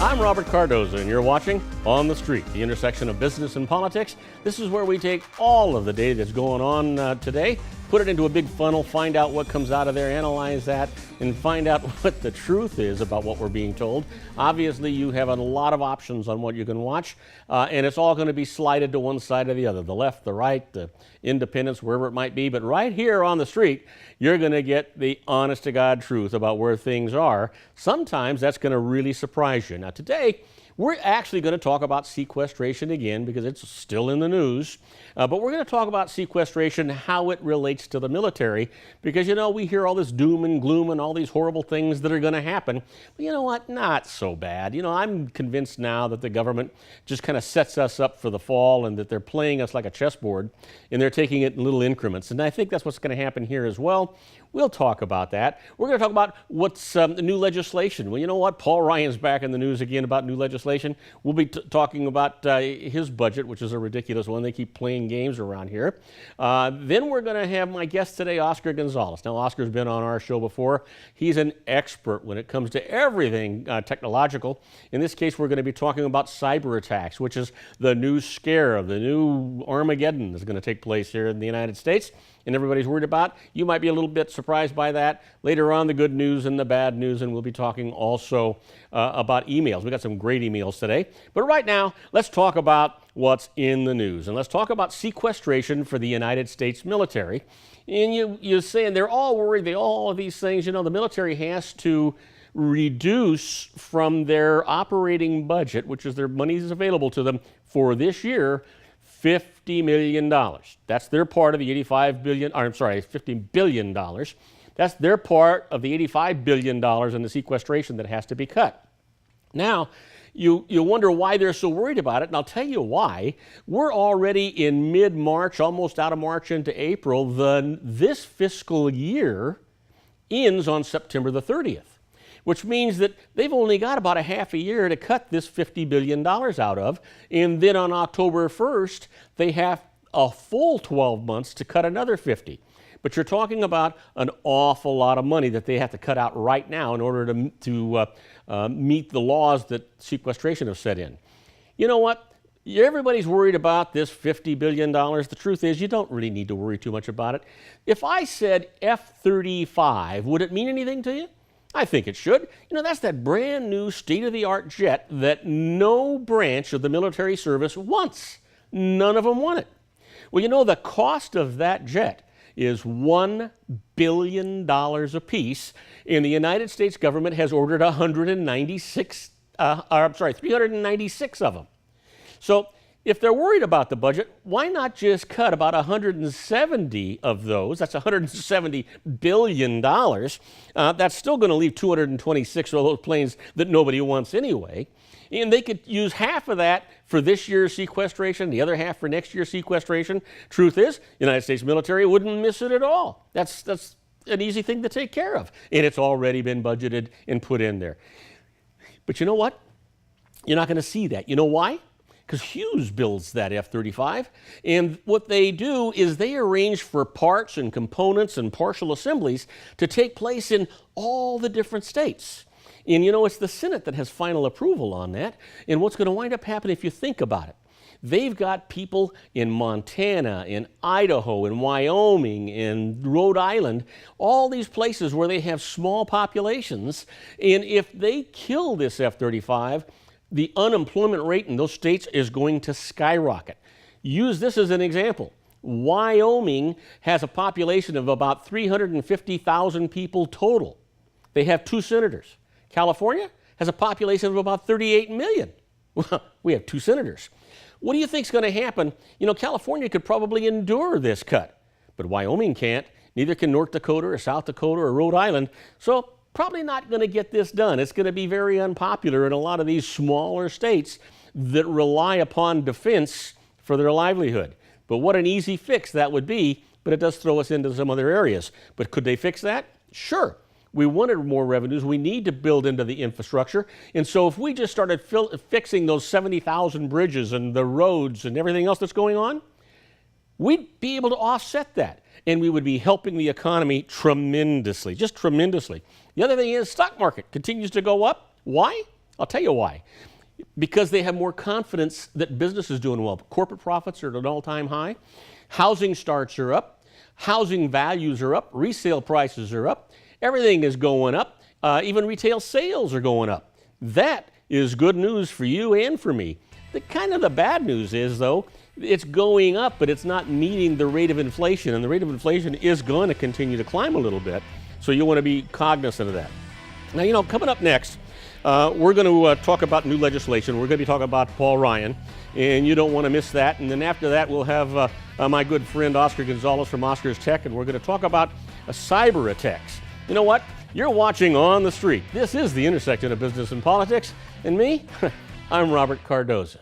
I'm Robert Cardoza, and you're watching On the Street, the intersection of business and politics. This is where we take all of the data that's going on today, put it into a big funnel, find out what comes out of there, analyze that, and find out what the truth is about what we're being told. Obviously, you have a lot of options on what you can watch, and it's all going to be slided to one side or the other, the left, the right, the independents, wherever it might be. But right here on the street, you're going to get the honest-to-God truth about where things are. Sometimes that's going to really surprise you. Now, today, we're actually going to talk about sequestration again because it's still in the news. But we're going to talk about sequestration, how it relates to the military, because, you know, we hear all this doom and gloom and all these horrible things that are going to happen. But you know what? Not so bad. You know, I'm convinced now that the government just kind of sets us up for the fall and that they're playing us like a chessboard and they're taking it in little increments. And I think that's what's going to happen here as well. We'll talk about that. We're going to talk about what's the new legislation. Well, you know what? Paul Ryan's back in the news again about new legislation. We'll be talking about his budget, which is a ridiculous one. They keep playing games around here. Then we're going to have my guest today, Oscar Gonzalez. Now, Oscar's been on our show before. He's an expert when it comes to everything technological. In this case, we're going to be talking about cyber attacks, which is the new scare of the new Armageddon that's going to take place here in the United States. And everybody's worried about. You might be a little bit surprised by that. Later on, the good news and the bad news, and we'll be talking also about emails. We got some great emails today. But right now, let's talk about what's in the news. And let's talk about sequestration for the United States military. And you're saying they're all worried, all of these things. You know, the military has to reduce from their operating budget, which is their money is available to them for this year, $50 million. That's their part of the $50 billion. That's their part of the $85 billion in the sequestration that has to be cut. Now, you wonder why they're so worried about it, and I'll tell you why. We're already in mid-March, almost out of March into April. This fiscal year ends on September the 30th. Which means that they've only got about a half a year to cut this $50 billion out of, and then on October 1st, they have a full 12 months to cut another 50. But you're talking about an awful lot of money that they have to cut out right now in order to meet the laws that sequestration have set in. You know what? Everybody's worried about this $50 billion. The truth is, you don't really need to worry too much about it. If I said F-35, would it mean anything to you? I think it should. You know, that's that brand new state-of-the-art jet that no branch of the military service wants. None of them want it. Well, you know, the cost of that jet is $1 billion apiece, and the United States government has ordered 396 of them. So if they're worried about the budget, why not just cut about 170 of those? That's $170 billion. That's still going to leave 226 of those planes that nobody wants anyway. And they could use half of that for this year's sequestration, the other half for next year's sequestration. Truth is, the United States military wouldn't miss it at all. That's an easy thing to take care of. And it's already been budgeted and put in there. But you know what? You're not going to see that. You know why? Because Hughes builds that F-35, and what they do is they arrange for parts and components and partial assemblies to take place in all the different states. And you know, it's the Senate that has final approval on that, and what's going to wind up happening if you think about it. They've got people in Montana, in Idaho, in Wyoming, in Rhode Island, all these places where they have small populations, and if they kill this F-35, the unemployment rate in those states is going to skyrocket. Use this as an example. Wyoming has a population of about 350,000 people total. They have 2 senators. California has a population of about 38 million. Well, we have 2 senators. What do you think is going to happen? You know, California could probably endure this cut, but Wyoming can't. Neither can North Dakota or South Dakota or Rhode Island. So probably not going to get this done. It's going to be very unpopular in a lot of these smaller states that rely upon defense for their livelihood. But what an easy fix that would be, but it does throw us into some other areas. But could they fix that? Sure. We wanted more revenues. We need to build into the infrastructure. And so if we just started fixing those 70,000 bridges and the roads and everything else that's going on, we'd be able to offset that. And we would be helping the economy tremendously, just tremendously. The other thing is stock market continues to go up. Why? I'll tell you why. Because they have more confidence that business is doing well. Corporate profits are at an all-time high. Housing starts are up. Housing values are up. Resale prices are up. Everything is going up. Even retail sales are going up. That is good news for you and for me. The bad news is, though, it's going up, but it's not meeting the rate of inflation. And the rate of inflation is going to continue to climb a little bit. So you want to be cognizant of that. Now, coming up next, we're going to talk about new legislation. We're going to be talking about Paul Ryan, and you don't want to miss that. And then after that, we'll have my good friend Oscar Gonzalez from Oscar's Tech, and we're going to talk about cyber attacks. You know what? You're watching On the Street. This is the intersection of business and politics. And me, I'm Robert Cardoza.